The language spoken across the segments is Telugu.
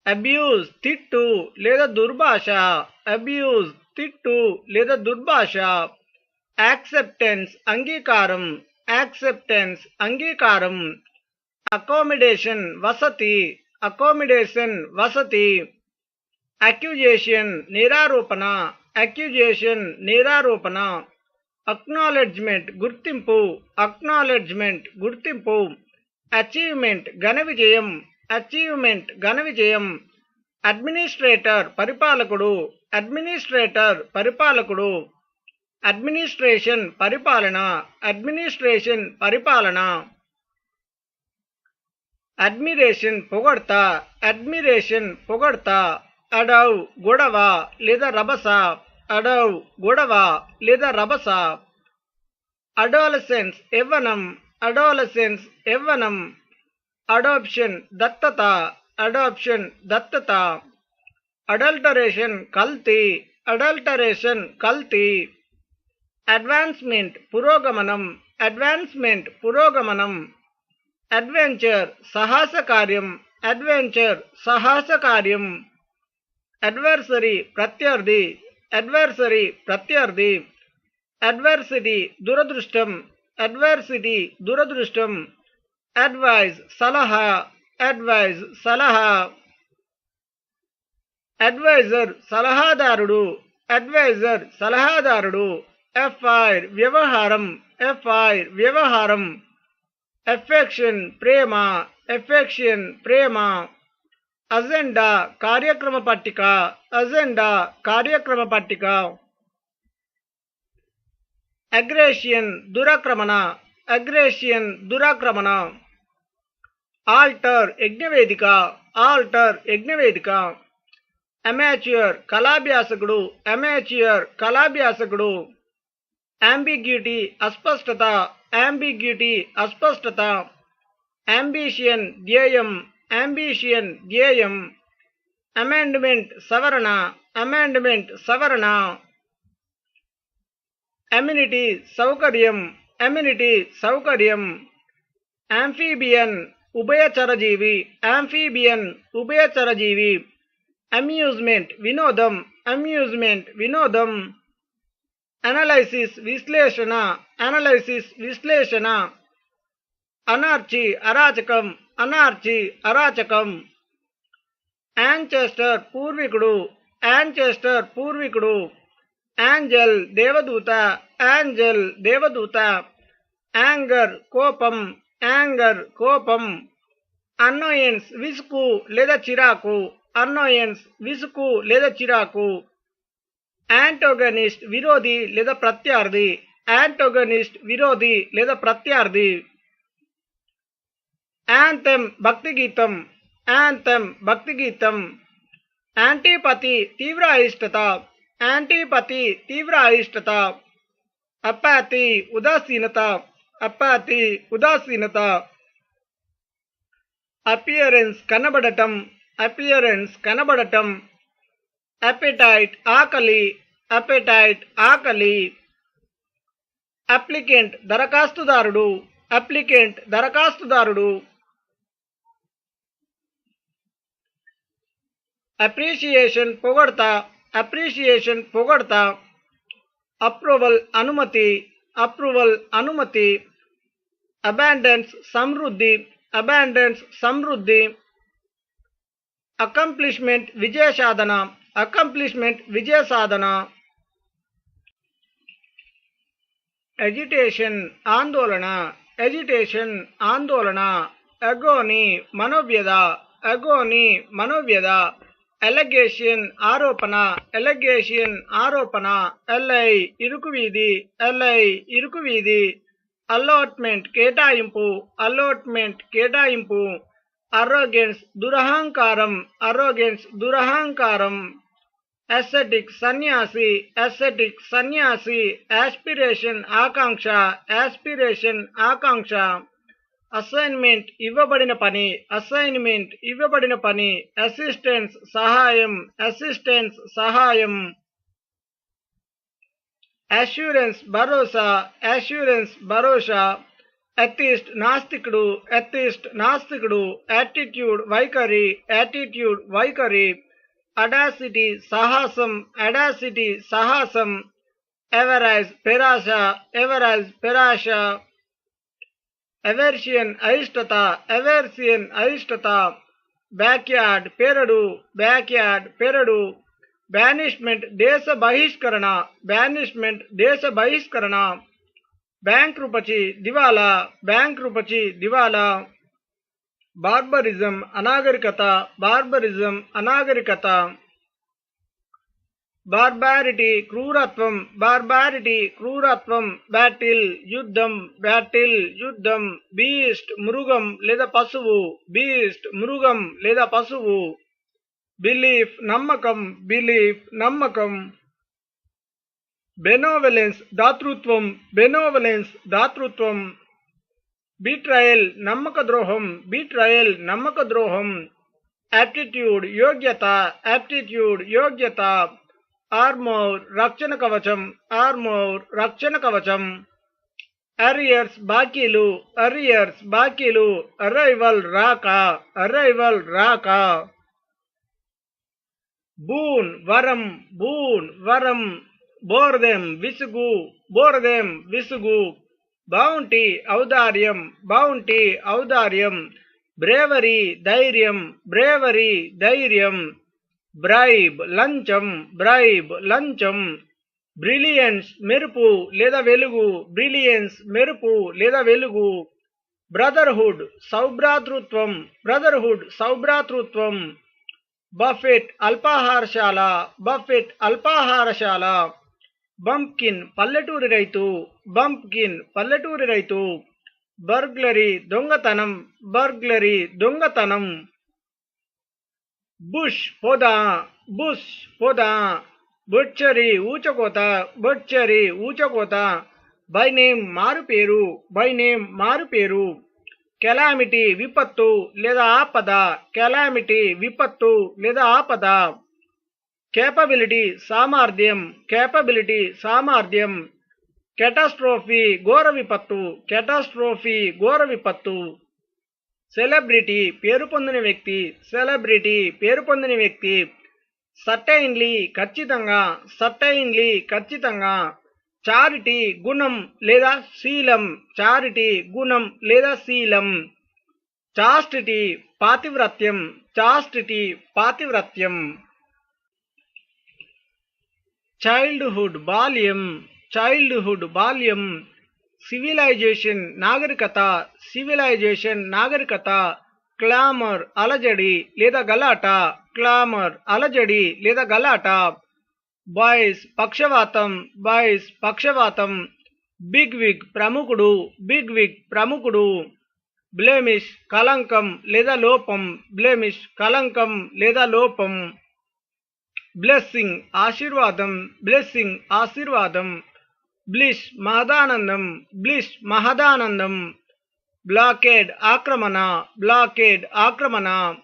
అబ్యూజ్ తిట్టు లేదా దుర్భాష, అబ్యూజ్ తిట్టు లేదా దుర్భాష. యాక్సెప్టెన్స్ అంగీకారం, యాక్సెప్టెన్స్ అంగీకారం. అకామిడేషన్ వసతి, అకామిడేషన్ వసతి. అక్యూజేషన్ నిరారోపణ, అక్యూజేషన్ నిరారోపణ. అక్నాలెడ్జ్మెంట్ గుర్తింపు, అక్నాలెడ్జ్మెంట్ గుర్తింపు. అచీవ్మెంట్ ఘన విజయం, అచీవ్మెంట్ ఘన విజయం. అడ్మినిస్ట్రేటర్ పరిపాలకుడు, అడ్మినిస్ట్రేటర్ పరిపాలకుడు. అడ్మినిస్ట్రేషన్ పరిపాలన, అడ్మినిస్ట్రేషన్ పరిపాలన. అడ్మిరేషన్ పొగడ్త, అడ్మిరేషన్ పొగడ్త. అడవ్ గొడవ లేదా రభస, అడవ్ గొడవ లేదా రభస. అడాలసెన్స్ యవ్వనం, అడాలసెన్స్ యవ్వనం. అడాప్షన్ దత్తత, అడాప్షన్ దత్తత. అడల్టరేషన్ కల్తీ, అడల్టరేషన్ కల్తీ. అడ్వాన్స్మెంట్ పురోగమనం, అడ్వాన్స్మెంట్ పురోగమనం. అడ్వెంచర్ సాహస కార్యం, అడ్వెంచర్ సాహస కార్యం. అడ్వర్సరీ ప్రత్యర్థి, అడ్వర్సరీ ప్రత్యర్థి. అడ్వర్సిటీ దురదృష్టం, అడ్వర్సిటీ దురదృష్టం. అడ్వైజ్ సలహా, అడ్వైజ్ సలహా. అడ్వైజర్ సలహాదారుడు, అడ్వైజర్ సలహాదారుడు. ఎఫ్ఐఆర్ వ్యవహారం, ఎఫ్ఐఆర్ వ్యవహారం. ఎఫెక్షన్ ప్రేమ, ఎఫెక్షన్ ప్రేమ. అజెండా కార్యక్రమ పట్టిక, అజెండా కార్యక్రమ పట్టిక. అగ్రేషియన్ దురాక్రమణ, అగ్రేషియన్ దురాక్రమణ. ఆల్టర్ యజ్ఞవేదిక, ఆల్టర్ యజ్ఞవేదిక. అమాచ్యూర్ కళాభ్యాసకుడు, అమాచ్యూర్ కళాభ్యాసకుడు. అంబిగ్యూటీ అస్పష్టత, అంబిగ్యూటీ అస్పష్టత. అంబిషియన్ ధ్యేయం, అంబిషియన్ ధ్యేయం. అమెండ్మెంట్ సవరణ, అమెండ్మెంట్ సవరణ. అమ్యూనిటీ సౌకర్యం, అమ్యూనిటీ సౌకర్యం. ఆంఫీబియన్ ఉభయచరజీవి, ఆంఫీబియన్ ఉభయచరజీవి. అమ్యూజ్మెంట్ వినోదం, అమ్యూజ్మెంట్ వినోదం. అనాలైసిస్ విశ్లేషణ, అనాలైసిస్ విశ్లేషణ. అనార్చీ అరాచకం, అనార్చీ అరాచకం. యాన్చెస్టర్ పూర్వీకుడు, యాన్చెస్టర్ పూర్వీకుడు. ఏంజెల్ దేవదూత, ఏంజెల్ దేవదూత. యాంగర్ కోపం, యాంగర్ కోపం. అన్నోయెన్స్ విసుగు లేదా చిరాకు, అన్నోయెన్స్ విసుగు లేదా చిరాకు. యాంటోగనిస్ట్ విరోధి లేదా ప్రత్యర్థి, యాంటోగనిస్ట్ విరోధి లేదా ప్రత్యర్థి. యాంథెమ్ భక్తి గీతం, యాంథెమ్ భక్తి గీతం. యాంటీపతి తీవ్ర అయిష్టత, యాంటీపతి తీవ్ర అయిష్టత. అపాథీ ఉదాసీనత, అపాథీ ఉదాసీనత. అపియరెన్స్ కనబడటం, అపియరెన్స్ కనబడటం. అపెటైట్ ఆకలి, అపెటైట్ ఆకలి. అప్లికెంట్ దరఖాస్తుదారుడు, అప్లికెంట్ దరఖాస్తుదారుడు. అప్రిషియేషన్ పొగడ్త, అప్రిషియేషన్ పొగడ్త. అప్రూవల్ అనుమతి, అప్రూవల్ అనుమతి. అబాండెన్స్ సమృద్ధి, అబాండెన్స్ సమృద్ధి. అకంప్లిష్మెంట్ విజయ సాధన, అకంప్లిష్మెంట్ విజయ సాధన. ఎజిటేషన్ ఆందోళన, ఎజిటేషన్ ఆందోళన. అగోని మనోవ్యధ, అగోని మనోవ్యధ. ఎలగేషన్ ఆరోపణ, ఎలగేషన్ ఆరోపణ. ఎల్ఐ ఇరుకు వీధి, ఎల్ఐ ఇరుకు వీధి. అలాట్మెంట్ కేటాయింపు, అలాట్మెంట్ కేటాయింపు. అరోగెన్స్ దురహంకారం, అరోగెన్స్ దురహంకారం. అసెటిక్ సన్యాసి, అసెటిక్ సన్యాసి. యాస్పిరేషన్ ఆకాంక్ష, యాస్పిరేషన్ ఆకాంక్ష. అసైన్మెంట్ ఇవ్వబడిన పని, అసైన్మెంట్ ఇవ్వబడిన పని. అసిస్టెన్స్ సహాయం, అసిస్టెన్స్ సహాయం. అష్యూరెన్స్ భరోసా, అష్యూరెన్స్ భరోసా. ఎథిస్ట్ నాస్తికుడు, ఎథిస్ట్ నాస్తికుడు. యాటిట్యూడ్ వైఖరి, యాటిట్యూడ్ వైఖరి. అడాసిటీ సాహసం, అడాసిటీ సాహసం. ఎవరైజ్ పెరాశ, ఎవరైజ్ పెరాశ. ఎవర్షియన్ అయిష్టత, ఎవర్షియన్ అయిష్టత. బ్యాక్యార్డ్ పెరడు, బ్యాక్యార్డ్ పెరడు. బ్యానిష్మెంట్ దేశ బహిష్కరణ, బ్యానిష్మెంట్ దేశ బహిష్కరణ. బ్యాంక్రూపచి దివాలా, బ్యాంక్రూపచి దివాలా. బార్బరిజం అనాగరికత, బార్బరిజం అనాగరికత. బార్బారిటీ క్రూరత్వం, బార్బారిటీ క్రూరత్వం. బ్యాటిల్ యుద్ధం, బ్యాటిల్ యుద్ధం. బీస్ట్ మృగం లేదా పశువు, బీస్ట్ మృగం లేదా పశువు. బిలీఫ్ నమ్మకం, బిలీఫ్ నమ్మకం. బెనోవలెన్స్ దాతృత్వం, బెనోవలెన్స్ దాతృత్వం. బిట్రయల్ నమ్మక ద్రోహం, బిట్రయల్ నమ్మక ద్రోహం. యాప్టిట్యూడ్ యోగ్యత, యాప్టిట్యూడ్ యోగ్యత. ఆర్మోర్ రక్షణ కవచం, ఆర్మోర్ రక్షణ కవచం. అరియర్స్ బాకీలు, అరియర్స్ బాకీలు. అరైవల్ రాక, అరైవల్ రాక. బూన్ వరం, బూన్ వరం. బోర్దెం విసుగు, బోర్దెం విసుగు. బౌంటీ ఔదార్యం, బౌంటీ ఔదార్యం. బ్రేవరీ ధైర్యం, బ్రేవరీ ధైర్యం. బ్రైబ్ లంచం, బ్రైబ్ లంచం. బ్రిలియన్స్ మెరుపు లేదా వెలుగు, బ్రిలియన్స్ మెరుపు లేదా వెలుగు. బ్రదర్హుడ్ సౌభ్రాతృత్వం, బ్రదర్హుడ్ సౌభ్రాతృత్వం. బఫెట్ అల్పాహారశాల, బఫెట్ అల్పాహారశాల. బంప్కిన్ పల్లెటూరి రైతు, బంప్కిన్ పల్లెటూరి రైతు. బర్గ్లరీ దొంగతనం, బర్గ్లరీ దొంగతనం. బుష్ పొద, బుష్ పొద. బొచ్చరి ఊచకోత, బొచ్చరి ఊచకోత. బై నేమ్ మారుపేరు, బై నేమ్ మారుపేరు. కెలామిటీ విపత్తు లేదా ఆపద, కెలామిటీ విపత్తు లేదా ఆపద. కేపబిలిటీ సామర్థ్యం, కేపబిలిటీ సామర్థ్యం. కెటాస్ట్రోఫీ ఘోర విపత్తు, కెటాస్ట్రోఫీ ఘోర విపత్తు. సెలబ్రిటీ పేరు పొందిన వ్యక్తి, సెలబ్రిటీ పేరు పొందిన వ్యక్తి. సర్టైన్లీ ఖచ్చితంగా, సర్టైన్లీ ఖచ్చితంగా. చారిటీ గుణం లేదా శీలం, చారిటీ గుణం లేదా శీలం. చాస్టిటీ పాతివ్రత్యం, చాస్టిటీ పాతివ్రత్యం. చైల్డ్హుడ్ బాల్యం, చైల్డ్హుడ్ బాల్యం. సివిలైజేషన్ నాగరికత, సివిలైజేషన్ నాగరికత. క్లామర్ అలజడి లేదా గలాట, క్లామర్ అలజడి లేదా గలాట. బాయ్స్ పక్షవాతం, బాయ్స్ పక్షవాతం. బిగ్ విగ్ ప్రముఖుడు, బిగ్ విగ్ ప్రముఖుడు. బ్లెమిష్ కలంకం లేదా లోపం, బ్లెమిష్ కలంకం లేదా లోపం. బ్లెస్సింగ్ ఆశీర్వాదం, బ్లెస్సింగ్ ఆశీర్వాదం. బ్లిష్ మహదానందం, బ్లిష్ మహదానందం. బ్లాకేడ్ ఆక్రమణ, బ్లాకేడ్ ఆక్రమణ.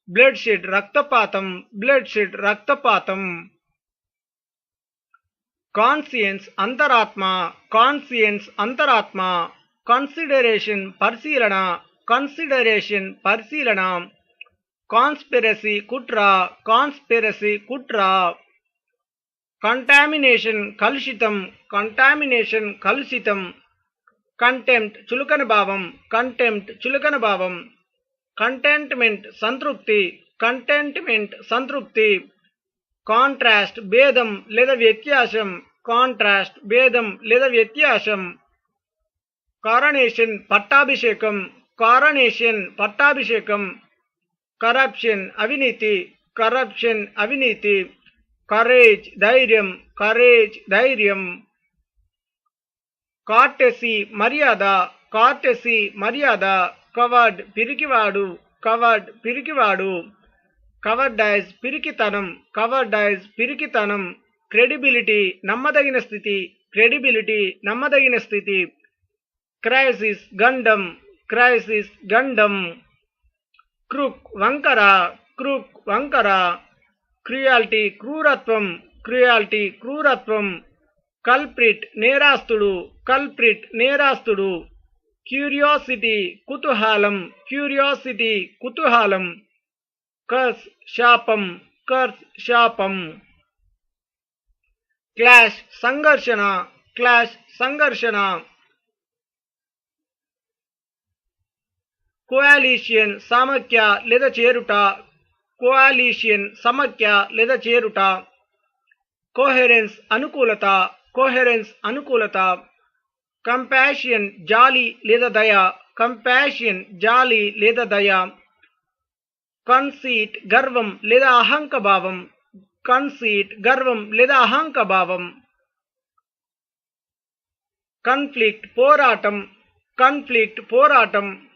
బ్లడ్ షెడ్ రక్తపాతం, బ్లడ్ షెడ్ రక్తపాతం. కాన్సియన్స్ అంతరాత్మ, కాన్సియన్స్ అంతరాత్మ. కన్సిడరేషన్ పరిశీలన, కన్సిడరేషన్ పరిశీలన. కాన్స్పిరసీ కుట్ర, కాన్స్పిరసీ కుట్ర. కంటామినేషన్ కలుషితం, కంటామినేషన్ కలుషితం. కంటెంప్ట్ చులకన భావం, కంటెంప్ట్ చులకన భావం. కంటెంట్మెంట్ సంతృప్తి, కంటెంట్మెంట్ సంతృప్తి. కాంట్రాస్ట్ భేదం లేదా వ్యత్యాసం, కాంట్రాస్ట్ భేదం లేదా వ్యత్యాసం. కారణేషన్ పట్టాభిషేకం, కారణేషన్ పట్టాభిషేకం. కరప్షన్ అవినీతి, కరప్షన్ అవినీతి. కరేజ్ ధైర్యం, కరేజ్ ధైర్యం. కార్టెసీ మర్యాద, కార్టెసీ మర్యాద. Covered పిరికివాడు, covered పిరికివాడు. కవర్డైజ్ పిరికితనం, కవర్డైజ్ పిరికితనం. క్రెడిబిలిటీ నమ్మదగిన స్థితి, క్రెడిబిలిటీ నమ్మదగిన స్థితి. క్రైసిస్ గండం, క్రైసిస్ గండం. క్రూక్ వంకర, క్రూక్ వంకర. క్రుయాలిటీ క్రూరత్వం, క్రుయాలిటీ క్రూరత్వం. కల్ప్రిట్ నేరాస్తుడు, కల్ప్రిట్ నేరాస్తుడు. క్యూరియాసిటీ కుతూహలం, క్యూరియాసిటీ కుతూహలం. కర్స్ శాపం, కర్స్ శాపం. క్లాష్ సంఘర్షణ, క్లాష్ సంఘర్షణ. కోయాలిషన్ సమాఖ్య లేదా చేరుట, కోయాలిషన్ సమాఖ్య లేదా చేరుట. కోహెరెన్స్ అనుకూలత, కోహెరెన్స్ అనుకూలత. కంపాషన్ జాలి లేదా దయ, కంపాషన్ జాలి లేదా దయ. కన్సీట్ గర్వం లేదా అహంకభావం, కన్సీట్ గర్వం లేదా అహంకభావం. కన్ఫ్లిక్ట్ పోరాటం, కన్ఫ్లిక్ట్ పోరాటం.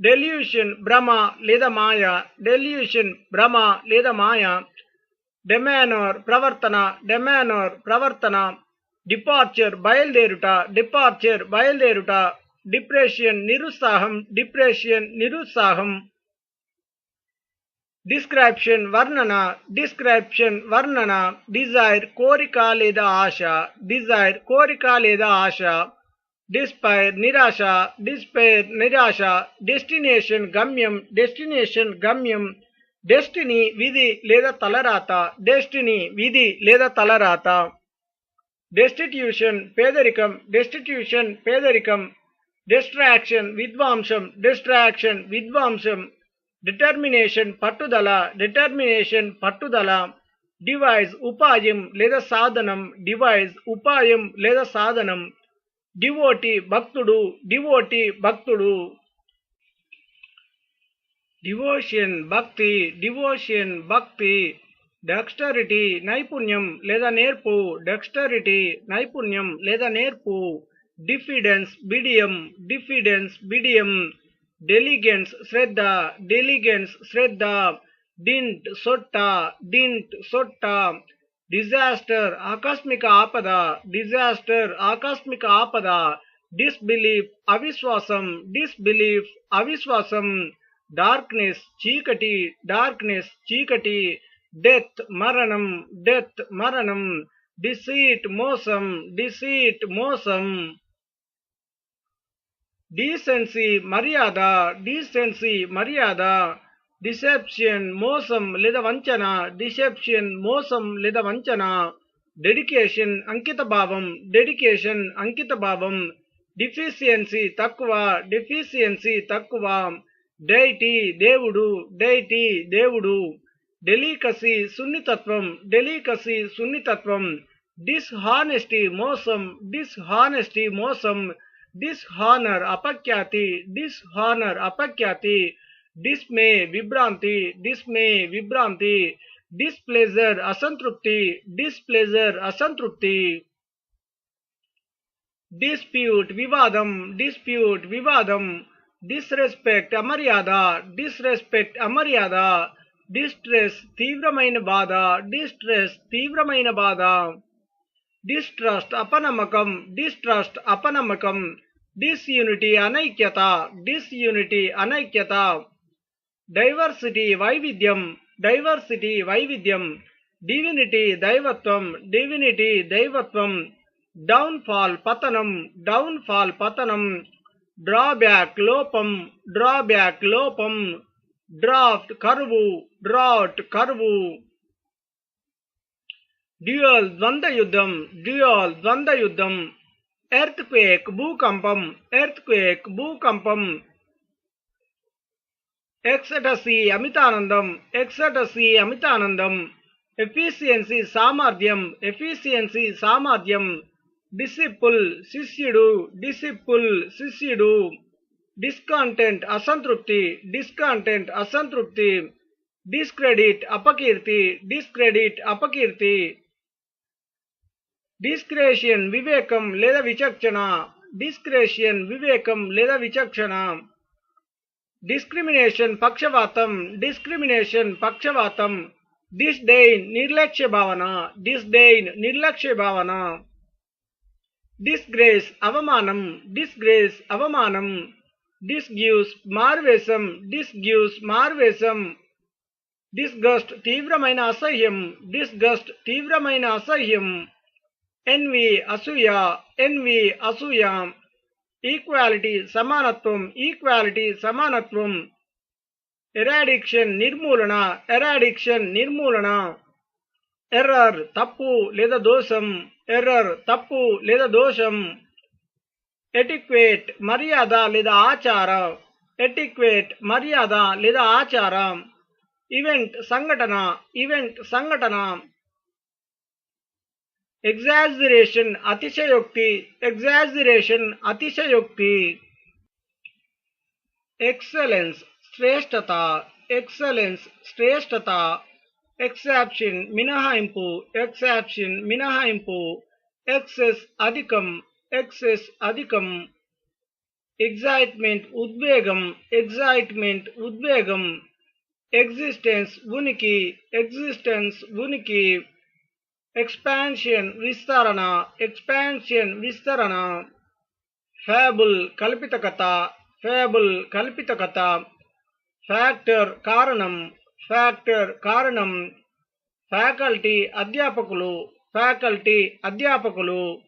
డెల్యూషన్ భ్రమ లేదా మాయ, డెల్యూషన్ భ్రమ లేదా మాయ. డెమానర్ ప్రవర్తన, డెమానర్ ప్రవర్తన. డిపార్చర్ బయలుదేరుట, డిపార్చర్ బయలుదేరుట. డిప్రెషన్ నిరుత్సాహం, డిప్రెషన్ నిరుత్సాహం. డిస్క్రిప్షన్ వర్ణన, డిస్క్రిప్షన్ వర్ణన. డిజైర్ కోరిక లేదా ఆశ, డిజైర్ కోరిక లేదా ఆశ. డిస్పైర్ నిరాశ, డిస్పైర్ నిరాశ. డెస్టినేషన్ గమ్యం, డెస్టినేషన్ గమ్యం. డెస్టినీ విధి లేదా తలరాత, డెస్టినీ విధి లేదా తలరాత. డెస్టిట్యూషన్ పేదరికం, డెస్టిట్యూషన్ పేదరికం. డిస్ట్రాక్షన్ విధ్వంసం, డిస్ట్రాక్షన్ విధ్వంసం. డిటర్మినేషన్ పట్టుదల, డిటర్మినేషన్ పట్టుదల. డివైజ్ ఉపాయం లేదా సాధనం, డివైజ్ ఉపాయం లేదా సాధనం. డివోటీ భక్తుడు, డివోటీ భక్తుడు. డివోషన్ భక్తి, డివోషన్ భక్తి. డెక్స్టరిటీ నైపుణ్యం లేదా నేర్పు, డెక్స్టరిటీ నైపుణ్యం లేదా నేర్పు. డిఫిడెన్స్ బిడియం, డిఫిడెన్స్ బిడియం. డెలిగెన్స్ శ్రద్ధ, డెలిగెన్స్ శ్రద్ధ. డింట్ సొట్ట, డింట్ సొట్ట. డిజాస్టర్ ఆకస్మిక ఆపద, డిజాస్టర్ ఆకస్మిక ఆపద. డిస్బిలీఫ్ అవిశ్వాసం, డిస్బిలీఫ్ అవిశ్వాసం. డార్క్నెస్ చీకటి, డార్క్నెస్ చీకటి. డెత్ మరణం, డెత్ మరణం. డిసీట్ మోసం, డిసీట్ మోసం. డీసెన్సీ మర్యాద, డీసెన్సీ మర్యాద. డిసెప్షన్ మోసం లేదా వంచన, డిసెప్షన్ మోసం లేదా వంచన. డెడికేషన్ అంకితభావం, డెడికేషన్ అంకితభావం. డిఫిషియన్సీ తక్కువ, డిఫిషియన్సీ తక్కువ. డైటీ దేవుడు, డైటీ దేవుడు. డెలికసీ సున్నితత్వం, డెలికసీ సున్నితత్వం. డిస్హానెస్టీ మోసం, డిస్హానెస్టీ మోసం. డిస్హానర్ అపఖ్యాతి, డిస్హానర్ అపఖ్యాతి. డిస్మే విభ్రాంతి, డిస్మే విభ్రాంతి. డిస్ప్లెజర్ అసంతృప్తి, డిస్ప్లెజర్ అసంతృప్తి. డిస్ప్యూట్ వివాదం, డిస్ప్యూట్ వివాదం. డిస్రెస్పెక్ట్ అమర్యాద, డిస్రెస్పెక్ట్ అమర్యాద. డిస్ట్రెస్ తీవ్రమైన బాధ, డిస్ట్రెస్ తీవ్రమైన బాధ. డిస్ట్రస్ట్ అపనమ్మకం, డిస్ట్రస్ట్ అపనమ్మకం. డిస్యూనిటీ అనైక్యత, డిస్యూనిటీ అనైక్యత. డైవర్సిటీ వైవిధ్యం, డైవర్సిటీ వైవిధ్యం. డివినిటీ దైవత్వం, డివినిటీ దైవత్వం. డౌన్ఫాల్ పతనం, డౌన్ఫాల్ పతనం. డ్రాబ్యాక్ లోపం, డ్రాబ్యాక్ లోపం. డ్రాఫ్ట్ కరువు, డ్రాఫ్ట్ కరువు. డ్యూయల్ ద్వంద్వ యుద్ధం, డ్యూయల్ ద్వంద్వ యుద్ధం. ఎర్త్ క్వేక్ భూకంపం, ఎర్త్ క్వేక్ భూకంపం. ఎక్సటసీ అమితానందం, ఎక్సటసీ అమితానందం. ఎఫిషియన్సీ సామర్థ్యం, ఎఫిషియన్సీ సామర్థ్యం. డిసిపుల్ శిష్యుడు, డిసిపుల్ శిష్యుడు. డిస్కంటెంట్ అసంతృప్తి, డిస్కంటెంట్ అసంతృప్తి. డిస్క్రెడిట్ అపకీర్తి, డిస్క్రెడిట్ అపకీర్తి. డిస్క్రేషన్ వివేకం లేదా విచక్షణ, డిస్క్రేషన్ వివేకం లేదా విచక్షణ. డిస్క్రిమినేషన్ పక్షవాతం, డిస్క్రిమినేషన్ పక్షవాతం. డిస్డెయిన్ నిర్లక్ష్య భావన, డిస్డెయిన్ నిర్లక్ష్య భావన. డిస్గ్రేస్ అవమానం, డిస్గ్రేస్ అవమానం. డిస్గ్యూస్ మారువేషం, డిస్గ్యూస్ మారువేషం. డిస్గస్ట్ తీవ్రమైన అసహ్యం, డిస్గస్ట్ తీవ్రమైన అసహ్యం. ఎన్వి అసూయ, ఎన్వి అసూయ. ఈక్వాలిటీ సమానత్వం, ఈక్వాలిటీ సమానత్వం. ఎరాడిక్షన్ నిర్మూలన, ఎరాడిక్షన్ నిర్మూలన. ఎర్రర్ తప్పు లేదా దోషం, ఎర్రర్ తప్పు లేదా దోషం. ఎటిక్వేట్ మర్యాద లేదా ఆచార, ఎటిక్వేట్ మర్యాద లేదా ఆచార. ఈవెంట్ సంఘటన, ఈవెంట్ సంఘటన. ఎగ్జాజరేషన్ అతిశయోక్తి, ఎగ్జాజరేషన్ అతిశయోక్తి. ఎక్సలెన్స్ శ్రేష్టత, ఎక్సలెన్స్ శ్రేష్టత. ఎక్సెప్షన్ మినహాయింపు, ఎక్సెప్షన్ మినహాయింపు. ఎక్సెస్ అధికం, ఎక్సెస్ అధికం. ఎగ్జైట్మెంట్ ఉద్వేగం, ఎగ్జైట్మెంట్ ఉద్వేగం. ఎగ్జిస్టెన్స్ ఉనికి, ఎగ్జిస్టెన్స్ ఉనికి. ఎక్స్పాన్షన్ విస్తరణ, ఎక్స్పాన్షన్ విస్తరణ. ఫ్యాబుల్ కల్పిత కథ, ఫ్యాబుల్ కల్పిత కథ. ఫ్యాక్టర్ కారణం, ఫ్యాక్టర్ కారణం. ఫ్యాకల్టీ అధ్యాపకులు, ఫ్యాకల్టీ అధ్యాపకులు.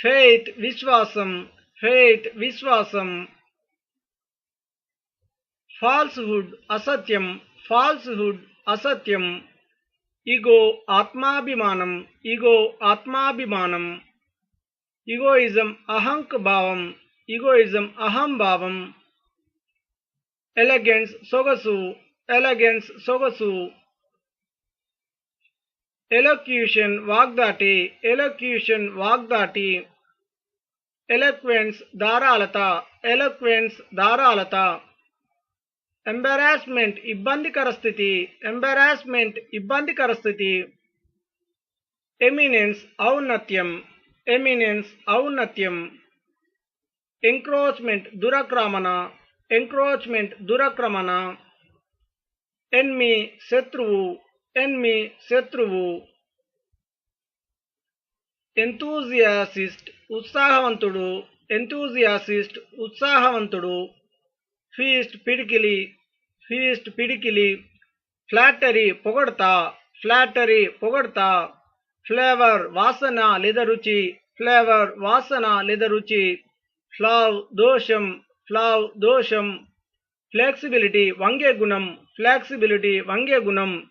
ఫెయిత్ విశ్వాసం, ఫెయిత్ విశ్వాసం. ఫాల్స్హుడ్ అసత్యం, ఫాల్స్హుడ్ అసత్యం. ఈగో ఆత్మాభిమానం, ఈగో ఆత్మాభిమానం. ఈగోయిజం అహంక్ భావం, ఈగోయిజం అహంభావం. ఎలగెన్స్ సొగసు, ఎలగెన్స్ సొగసు. ఎలోక్యూషన్ వాగ్దాటి, ఎలోక్యూషన్ వాగ్దాటి. ఎలోక్వెన్స్ ధారాళత, ఎలోక్వెన్స్ ధారాళత. ఎంబారాస్మెంట్ ఇబ్బందికర స్థితి, ఎంబారాస్మెంట్ ఇబ్బందికర స్థితి. ఎమినెన్స్ ఔన్నత్యం, ఎమినెన్స్ ఔన్నత్యం. ఎంక్రోచ్మెంట్ దురాక్రమణ, ఎంక్రోచ్మెంట్ దురాక్రమణ. ఎన్మి శత్రువు, ఎన్మి శత్రువు. ఎంతూజియాసిస్ట్ ఉత్సాహవంతుడు, ఎంతూజియాసిస్ట్ ఉత్సాహవంతుడు. ఫీస్ట్ పిడికిలి, ఫీస్ట్ పిడికిలి. ఫ్లాటరీ పొగడ్తా, ఫ్లాటరీ పొగడ్తా. ఫ్లేవర్ వాసన లేదా రుచి, ఫ్లేవర్ వాసన లేదా రుచి. ఫ్లావ్ దోషం, ఫ్లావ్ దోషం. ఫ్లెక్సిబిలిటీ వంగే గుణం, ఫ్లెక్సిబిలిటీ వంగే గుణం.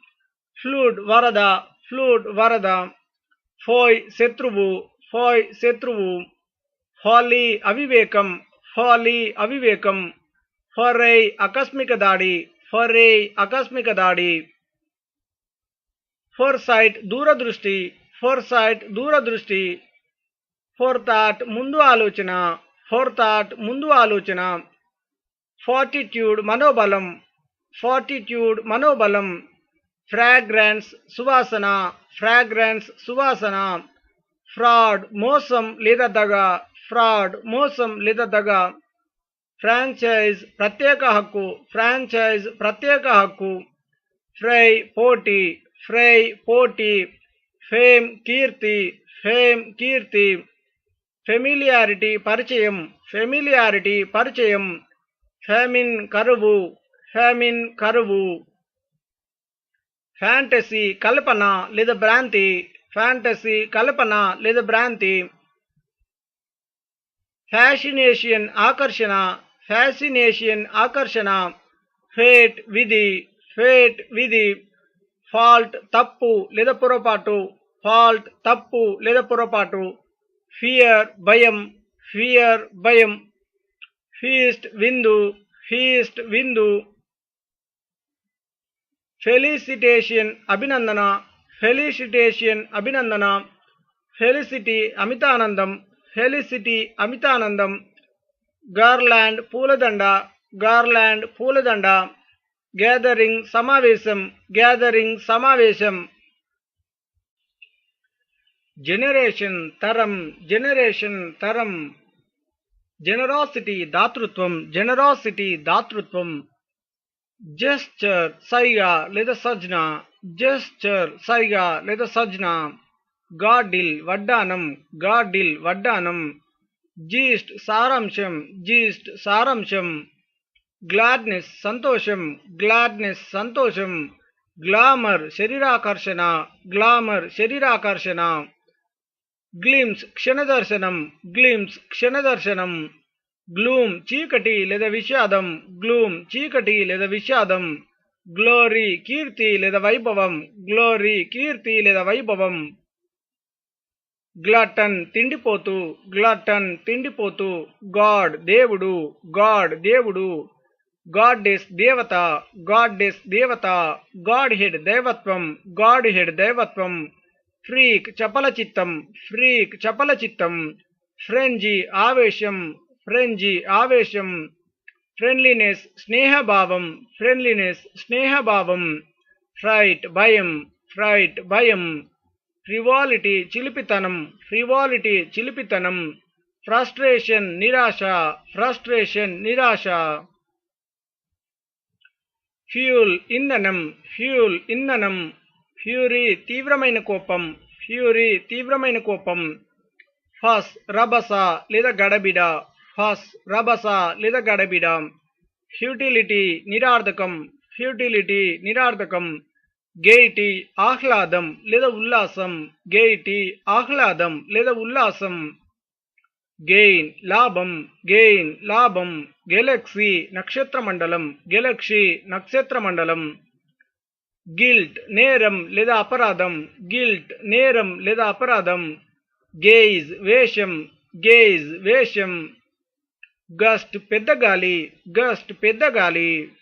ఫ్లూడ్ వరద, ఫ్లూడ్ వరద. ఫోయ్ శత్రువు, ఫోయ్ శత్రువు. ఫాలీ అవివేకం, ఫాలీ అవివేకం. ఫొర్రై ఆకస్మిక దాడి, ఫొర్రై ఆకస్మిక దాడి. ఫోర్సైట్ దూరదృష్టి, ఫోర్సైట్ దూరదృష్టి. ఫోర్థాట్ ముందు ఆలోచన, ఫోర్థాట్ ముందు ఆలోచన. ఫార్టిట్యూడ్ మనోబలం, ఫార్టిట్యూడ్ మనోబలం. ఫ్రాగ్రెన్స్ సువాసన, ఫ్రాగ్రెన్స్ సువాసన. ఫ్రాడ్ మోసం లేదా దగ, ఫ్రాడ్ మోసం లేదా దగ. ఫ్రాంచైజ్ ప్రత్యేక హక్కు, ఫ్రాంచైజ్ ప్రత్యేక హక్కు. ఫ్రై పోటీ, ఫ్రై పోటీ. ఫేమ్ కీర్తి, ఫేమ్ కీర్తి. ఫెమిలియారిటీ పరిచయం, ఫెమిలియారిటీ పరిచయం. ఫెమిన్ కరువు, ఫెమిన్ కరువు. ఫ్యాంటసీ కల్పన లేదా భ్రాంతి, ఫ్యాంటసీ కల్పన లేదా భ్రాంతి. ఫ్యాసినేషన్ ఆకర్షణ, ఫ్యాసినేషన్ ఆకర్షణ. ఫేట్ విధి, ఫేట్ విధి. ఫాల్ట్ తప్పు లేదా పొరపాటు, ఫాల్ట్ తప్పు లేదా పొరపాటు. ఫియర్ భయం, ఫియర్ భయం. ఫీస్ట్ విందు, ఫీస్ట్ విందు. ఫెలిసిటేషన్ అభినందన, ఫెలిసిటేషన్ అభినందన. ఫెలిసిటీ అమితానందం, ఫెలిసిటీ అమితానందం. గార్లాండ్ పూలదండ, గార్లాండ్ పూలదండ. గ్యాదరింగ్ సమావేశం, గ్యాదరింగ్ సమావేశం. జనరేషన్ తరం, జనరేషన్ తరం. జెనరాసిటీ దాతృత్వం, జెనరాసిటీ దాతృత్వం. జెస్చర్ సైగ లేదా సజ్న, జెస్చర్ సైగ లేదా సజ్న. గార్డిల్ వడ్డానం, గార్డిల్ వడ్డానం. జీస్ట్ సారాంశం, జీస్ట్ సారాంశం. గ్లాడ్నెస్ సంతోషం, గ్లాడ్నెస్ సంతోషం. గ్లామర్ శరీరాకర్షణ, గ్లామర్ శరీరాకర్షణ. గ్లిమ్స్ క్షణదర్శనం, గ్లిమ్స్ క్షణదర్శనం. గ్లూమ్ చీకటి లేదా విషాదం, గ్లూమ్ చీకటి లేదా విషాదం. గ్లోరీ కీర్తి లేదా వైభవం, గ్లోరీ కీర్తి లేదా వైభవం. గ్లటన్ తిండిపోతు, గ్లటన్ తిండిపోతు. గాడ్ దేవుడు, గాడ్ దేవుడు. గాడ్డెస్ దేవత, గాడ్డెస్ దేవత. గాడ్ హెడ్ దైవత్వం, గాడ్ హెడ్ దైవత్వం. ఫ్రీక్ చపల చిత్తం, ఫ్రీక్ చపల చిత్తం. ఫ్రెంజీ ఆవేశం, ఫ్రెంజీ ఆవేశం. ఫ్రెండ్లీనెస్ స్నేహభావం, ఫ్రెండ్లీనెస్ స్నేహభావం. ఫ్రైట్ భయం, ఫ్రైట్ భయం. ఫ్రివాలిటీ చిలిపితనం, ఫ్రివాలిటీ చిలిపితనం. ఫ్రస్ట్రేషన్ నిరాశ, ఫ్రస్ట్రేషన్ నిరాశ. ఫ్యూల్ ఇంధనం, ఫ్యూల్ ఇంధనం. ఫ్యూరీ తీవ్రమైన కోపం, ఫ్యూరీ తీవ్రమైన కోపం. ఫస్ రభస లేదా గడబిడ, ఫస్ రభస లేదా గడబిడ. ఫ్యూటిలిటీ నిరార్థకం, ఫ్యూటిలిటీ నిరార్థకం. గెయిటీ ఆహ్లాదం లేదా ఉల్లాసం, గెయిటీ ఆహ్లాదం లేదా ఉల్లాసం. గెయిన్ లాభం, గెయిన్ లాభం. గెలక్సీ నక్షత్రమండలం, గెలక్సీ నక్షత్రమండలం. గిల్ట్ నేరం లేదా అపరాధం, గిల్ట్ నేరం లేదా అపరాధం. గేజ్ వేషం, గేజ్ వేషం. గస్ట్ పెద్ద గాలి, గస్ట్ పెద్ద గాలి.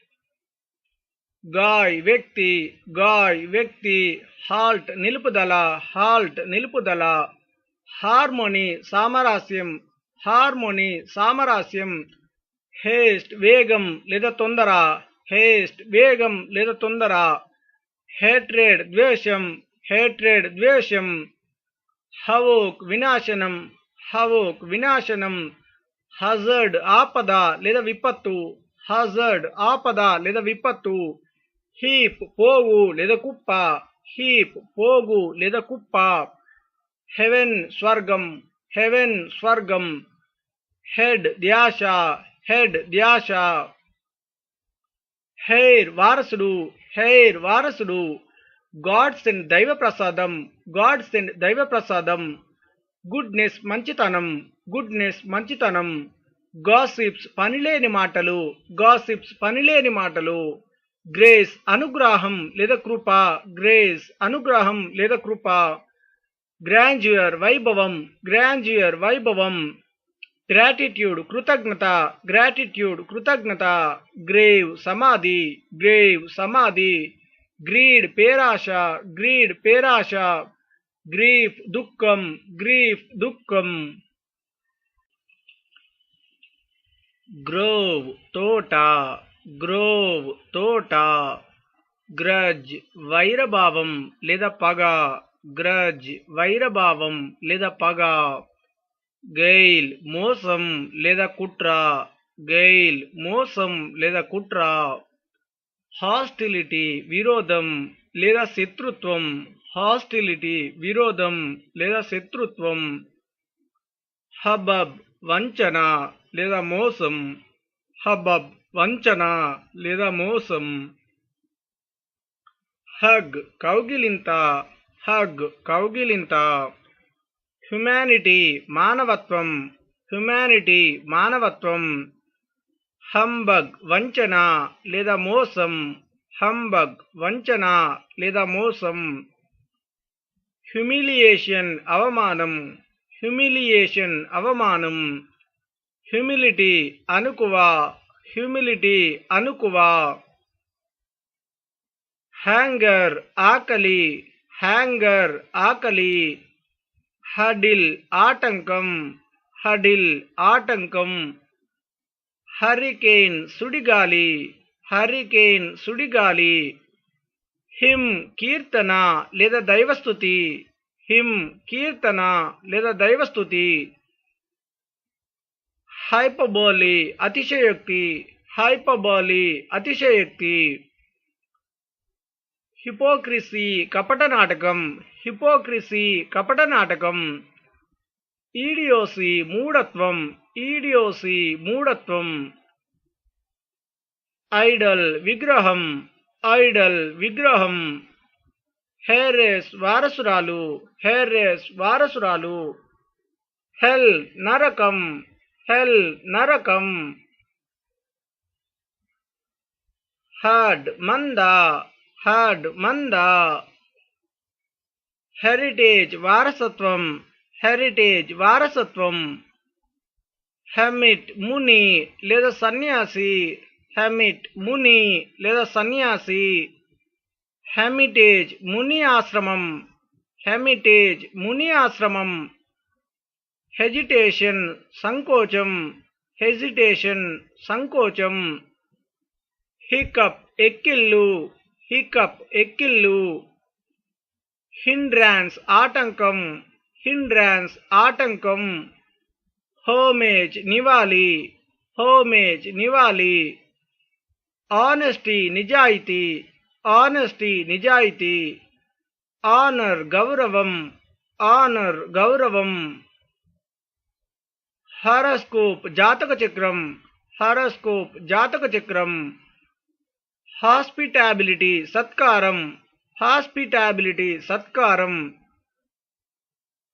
గాయ్ వ్యక్తి, గాయ్ వ్యక్తి. హాల్ట్ నిలుపుదల, హాల్ట్ నిలుపుదల. హార్మోనీ సామరస్యం, హార్మోనీ సామరస్యం. హేస్ట్ వేగం లేదా తొందర, హేస్ట్ వేగం లేదా తొందర. హేట్రేడ్ ద్వేషం, హేట్రేడ్ ద్వేషం. హవోక్ వినాశనం, హవోక్ వినాశనం. హజర్డ్ ఆపద లేదా విపత్తు, హజర్డ్ ఆపద లేదా విపత్తు. హీప్ పోగు లేదా కుప్ప, హీప్ పోగు లేదా కుప్ప. హెవెన్ స్వర్గం, హెవెన్ స్వర్గం. హెడ్ ధ్యాస, హెడ్ ధ్యాస. హెయిర్ వారసుడు, హెయిర్ వారసుడు. గాడ్ సెండ్ దైవ ప్రసాదం, గాడ్ సెండ్ దైవ ప్రసాదం. గుడ్నెస్ మంచితనం, గుడ్నెస్ మంచితనం. గాసిప్స్ పనిలేని మాటలు, గాసిప్స్ పనిలేని మాటలు. గ్రేస్ అనుగ్రహం లేదా కృప, గ్రేస్ అనుగ్రహం లేదా కృప. గ్రాండ్యూర్ వైభవం, గ్రాండ్యూర్ వైభవం. గ్రాటిట్యూడ్ కృతజ్ఞత, గ్రాటిట్యూడ్ కృతజ్ఞత. గ్రేవ్ సమాధి, గ్రేవ్ సమాధి. గ్రీడ్ పేరాశ, గ్రీడ్ పేరాశ. గ్రీఫ్ దుఃఖం, గ్రీఫ్ దుఃఖం. గ్రోవ్ తోట, గ్రోవ్ తోట. గ్రజ్ వైరభావం లేదా పగ, గ్రజ్ వైరభావం లేదా పగ. గెయిల్ మోసం లేదా కుట్ర, గెయిల్ మోసం లేదా కుట్ర. హాస్టిలిటీ విరోధం లేదా శత్రుత్వం, హాస్టిలిటీ విరోధం లేదా శత్రుత్వం. హబబ్ వంచన లేదా మోసం, హబబ్ వంచన లేదా మోసం. హగ్ కౌగిలింత, హగ్ కౌగిలింత. హ్యుమానిటీ మానవత్వం, హ్యుమానిటీ మానవత్వం. హంబగ్ వంచన లేదా మోసం, హంబగ్ వంచన లేదా మోసం. హ్యూమిలియేషన్ అవమానం, హ్యూమిలియేషన్ అవమానం. హ్యూమిలిటీ అనుకువ, హ్యూమిలిటీ అనుకువ. హ్యాంగర్ ఆకలి, హ్యాంగర్ ఆకలి. హడిల్ ఆటంకం, హడిల్ ఆటంకం. హరికేన్ సుడిగాలి, హరికేన్ సుడిగాలి. హిమ్ కీర్తన లేదా దైవస్తుతి, హిమ్ కీర్తన లేదా దైవస్తుతి. హైపబోలి అతిశయోక్తి, హైపబోలి అతిశయోక్తి. హిపోక్రసీ కపట నాటకం, హిపోక్రసీ కపట నాటకం. ఈడియోసి మూఢత్వం, ఈడియోసి మూఢత్వం. ఐడల్ విగ్రహం, ఐడల్ విగ్రహం. హెరెస్ వారసురాలు, హెరెస్ వారసురాలు. హెల్ నరకం, హెల్ నరకం. హర్డ్ మంద, హర్డ్ మంద. హెరిటేజ్ వారసత్వం, హెరిటేజ్ వారసత్వం. హెమిట్ ముని లేదా సన్యాసి, హెమిట్ ముని లేదా సన్యాసి. హెమిటేజ్ ముని ఆశ్రమం, హెమిటేజ్ ముని ఆశ్రమం. హెజిటేషన్ సంకోచం, హెజిటేషన్ సంకోచం. Hiccup ఎక్కిళ్ళు, hiccup ఎక్కిళ్ళు. హిండ్రాన్స్ ఆటంకం, హిండ్రాన్స్ ఆటంకం. హోమేజ్ నివాళి, హోమేజ్ నివాళి. ఆనెస్టీ నిజాయితీ, ఆనెస్టీ నిజాయితీ. ఆనర్ గౌరవం, ఆనర్ గౌరవం. హారోస్కోప్ జాతక చక్రం, హారోస్కోప్ జాతక చక్రం. హాస్పిటాబిలిటీ సత్కారం, హాస్పిటాబిలిటీ సత్కారం.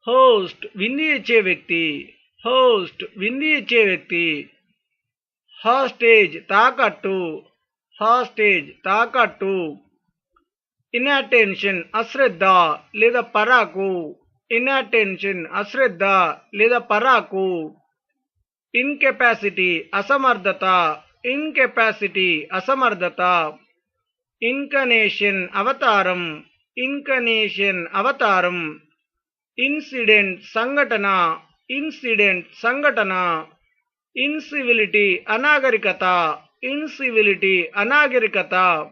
హోస్ట్ విందు ఇచ్చే వ్యక్తి, హోస్ట్ విందు ఇచ్చే వ్యక్తి. హాస్టేజ్ తాకట్టు, హాస్టేజ్ తాకట్టు. ఇన్అటెన్షన్ అశ్రద్ధ లేదా పరాకు, ఇన్అటెన్షన్ అశ్రద్ధ లేదా పరాకు. ఇన్కెపాసిటీ అసమర్థత, ఇన్కెపాసిటీ అసమర్థత. ఇన్కనేషన్ అవతారం, ఇన్కనేషన్ అవతారం. ఇన్సిడెంట్ సంఘటన, ఇన్సిడెంట్ సంఘటన. ఇన్సివిలిటీ అనాగరికత, ఇన్సివిలిటీ అనాగరికత.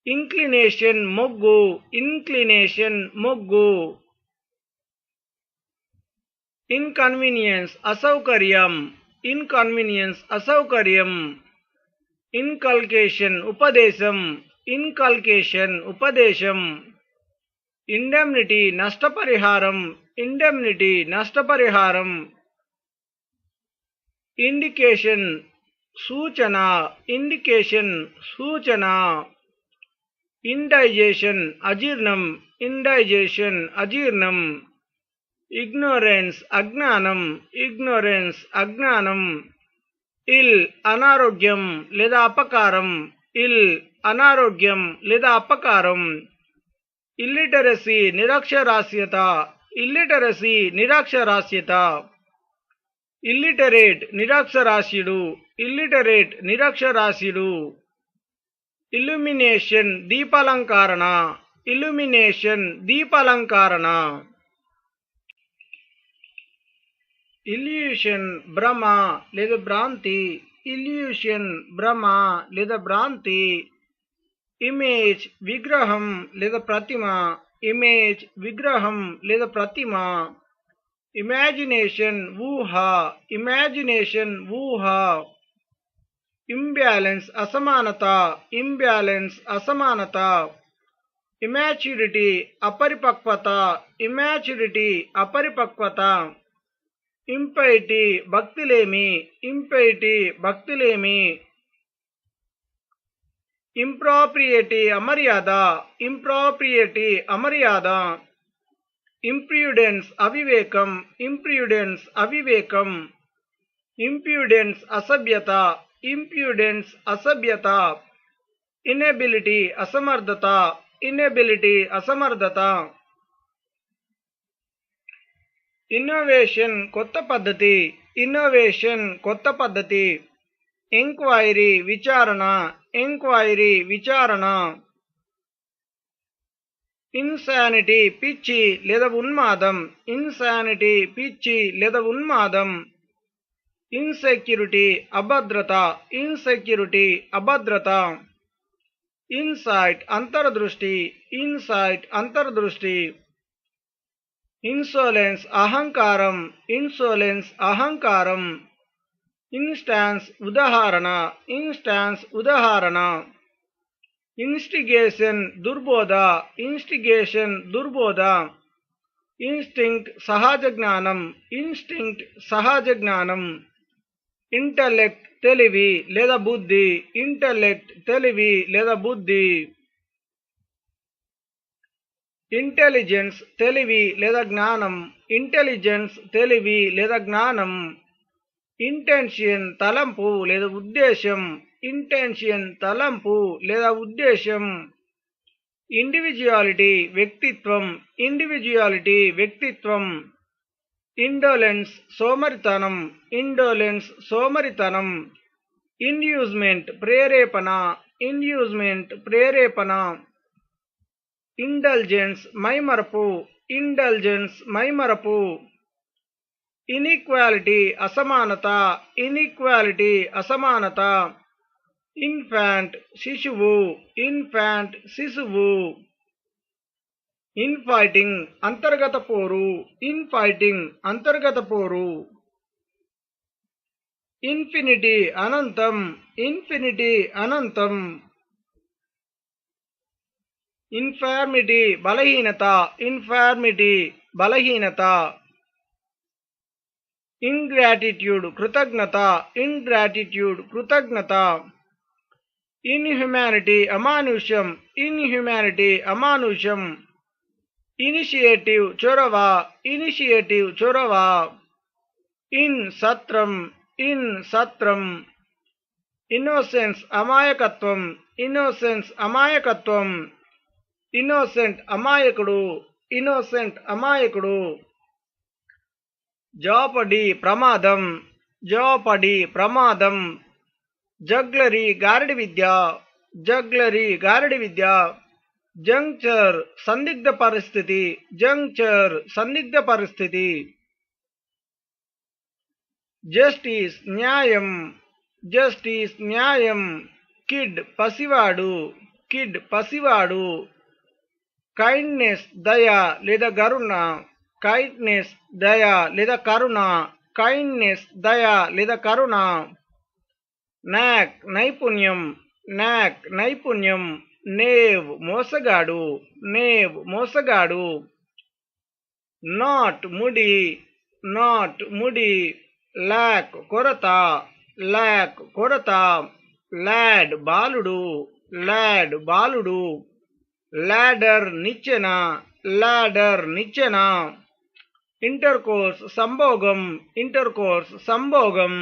ఇంక్లినేషన్ మొగ్గు, ఇంక్లినేషన్ మొగ్గు. ఇన్కన్వీనియన్స్ అసౌకర్యం, ఇన్కన్వీనియన్స్ అసౌకర్యం. ఇన్కల్కేషన్ ఉపదేశం, ఇన్కల్కేషన్ ఉపదేశం. ఇండెమ్నిటీ నష్టపరిహారం, ఇండెమ్నిటీ నష్టపరిహారం. ఇండికేషన్ సూచన, ఇండికేషన్ సూచన. ఇండైజేషన్ అజీర్ణం, ఇండైజేషన్ అజీర్ణం. ఇగ్నోరెన్స్ అజ్ఞానం, ఇగ్నోరెన్స్ అజ్ఞానం. ఇల్ అనారోగ్యం లేదా అపకారం, ఇల్ అనారోగ్యం లేదా అపకారం. ఇల్లిటరసీ నిరక్షరాస్యత, ఇల్లిటరసీ నిరక్షరాస్యత. ఇల్లిటరేట్ నిరక్షరాస్యుడు, ఇల్లిటరేట్ నిరక్షరాస్యుడు. ఇల్యూమినేషన్ దీపాలంకరణ, ఇల్యూమినేషన్ దీపాలంకరణ. ఇల్యూషన్ భ్రమ లేదా భ్రాంతి, ఇల్యూషన్ భ్రమ లేదా భ్రాంతి. ఇమేజ్ విగ్రహం లేదా ప్రతిమ, ఇమేజ్ విగ్రహం లేదా ప్రతిమ. ఇమాజినేషన్ ఊహ, ఇమాజినేషన్ ఊహ. ఇంబ్యాలెన్స్ అసమానత, ఇంబ్యాలెన్స్ అసమానత. ఇమాచ్యూరిటీ అపరిపక్వత, ఇమాచ్యూరిటీ అపరిపక్వత. ఇంపైటీ భక్తిలేమి, ఇంపైటీ భక్తిలేమి. ఇంప్రాప్రియేటీ అమర్యాద, ఇంప్రాప్రియేటీ అమర్యాద. ఇంప్రూడెన్స్ అవివేకం, ఇంప్రూడెన్స్ అవివేకం. ఇంప్యూడెన్స్ అసభ్యత, ఇంప్యూడెన్స్ అసభ్యత. ఇనెబిలిటీ అసమర్థత, ఇనెబిలిటీ అసమర్థత. ఇన్నోవేషన్ కొత్త పద్ధతి, ఇన్నోవేషన్ కొత్త పద్ధతి. ఎంక్వైరీ విచారణ, ఎంక్వైరీ విచారణ. ఇన్సానిటీ పిచ్చి లేదా ఉన్మాదం, ఇన్సానిటీ పిచ్చి లేదా ఉన్మాదం. ఇన్సెక్యూరిటీ అభద్రత, ఇన్సెక్యూరిటీ అభద్రత. ఇన్సైట్ అంతర్దృష్టి, ఇన్సైట్ అంతర్దృష్టి. ఇన్సోలెన్స్ అహంకారం, ఇన్సోలెన్స్ అహంకారం. ఇన్స్టాన్స్ ఉదాహరణ, ఇన్స్టాన్స్ ఉదాహరణ. ఇన్స్టిగేషన్ దుర్బోధ, ఇన్స్టిగేషన్ దుర్బోధ. ఇన్స్టింక్ట్ సహజ జ్ఞానం, ఇన్స్టింక్ట్ సహజ జ్ఞానం. ఇంటలెక్ట్ తెలివి లేదా బుద్ధి, ఇంటలెక్ట్ తెలివి లేదా బుద్ధి. ఇంటెలిజెన్స్ తెలివి లేదా జ్ఞానం, ఇంటెలిజెన్స్ తెలివి లేదా జ్ఞానం. ఇంటెన్షన్ తలంపు లేదా ఉద్దేశం, ఇంటెన్షన్ తలంపు లేదా ఉద్దేశం. ఇండివిజువాలిటీ వ్యక్తిత్వం, ఇండివిజువాలిటీ వ్యక్తిత్వం. ఇండోలెన్స్ సోమరితనం, ఇండోలెన్స్ సోమరితనం. ఇండ్యూస్మెంట్ ప్రేరేపణ, ఇండ్యూస్మెంట్ ప్రేరేపణ. ఇండల్జెన్స్ మైమరపు, ఇండల్జెన్స్ మైమరపు. ఇన్ఈక్వాలిటీ అసమానత, ఇన్ఈక్వాలిటీ అసమానత. ఇన్ఫాంట్ శిశువు, ఇన్ఫాంట్ శిశువు. ఇన్ఫైటింగ్ అంతర్గత పోరు, ఇన్ఫైటింగ్ అంతర్గత పోరు. ఇన్ఫినిటీ అనంతం, ఇన్ఫినిటీ అనంతం. ఇన్ఫార్మిటీ బలహీనత, ఇన్ఫార్మిటీ బలహీనత. ఇంగ్రాటిట్యూడ్ కృతజ్ఞత, ఇంగ్రాటిట్యూడ్ కృతజ్ఞత. ఇన్హ్యుమానిటీ అమానుష్యం, ఇన్హ్యుమానిటీ అమానుష్యం. ఇనిషియేటివ్ చొరవ, ఇనిషియేటివ్ చొరవ. ఇన్ సత్రం, ఇన్ సత్రం. ఇన్నోసెన్స్ అమాయకత్వం, ఇన్నోసెన్స్ అమాయకత్వం. ఇన్నోసెంట్ అమాయకుడు, ఇన్నోసెంట్ అమాయకుడు. జాపడీ ప్రమాదం, జాపడీ ప్రమాదం. జగ్లరీ గారడి విద్య, జగ్లరీ గారడి విద్య. జంక్చర్ సందిగ్ధ పరిస్థితి, జంక్చర్ సందిగ్ధ పరిస్థితి. జస్టిస్ న్యాయం, జస్టిస్ న్యాయం. కిడ్ పసివాడు, కిడ్ పసివాడు. కైండ్నెస్ దయ లేదా కరుణ, కైండ్నెస్ దయ లేదా కరుణ, కైండ్నెస్ దయ లేదా కరుణ. నాక్ నైపుణ్యం, నాక్ నైపుణ్యం. నేవ్ మోసగాడు, నేవ్ మోసగాడు. నాట్ ముడి, నాట్ ముడి. లాక్ కొరత, లాక్ కొరత. లాడ్ బాలుడు, లాడ్ బాలుడు. లాడర్ నిచ్చెన, లాడర్ నిచ్చెన. ఇంటర్కోర్స్ సంభోగం, ఇంటర్కోర్స్ సంభోగం.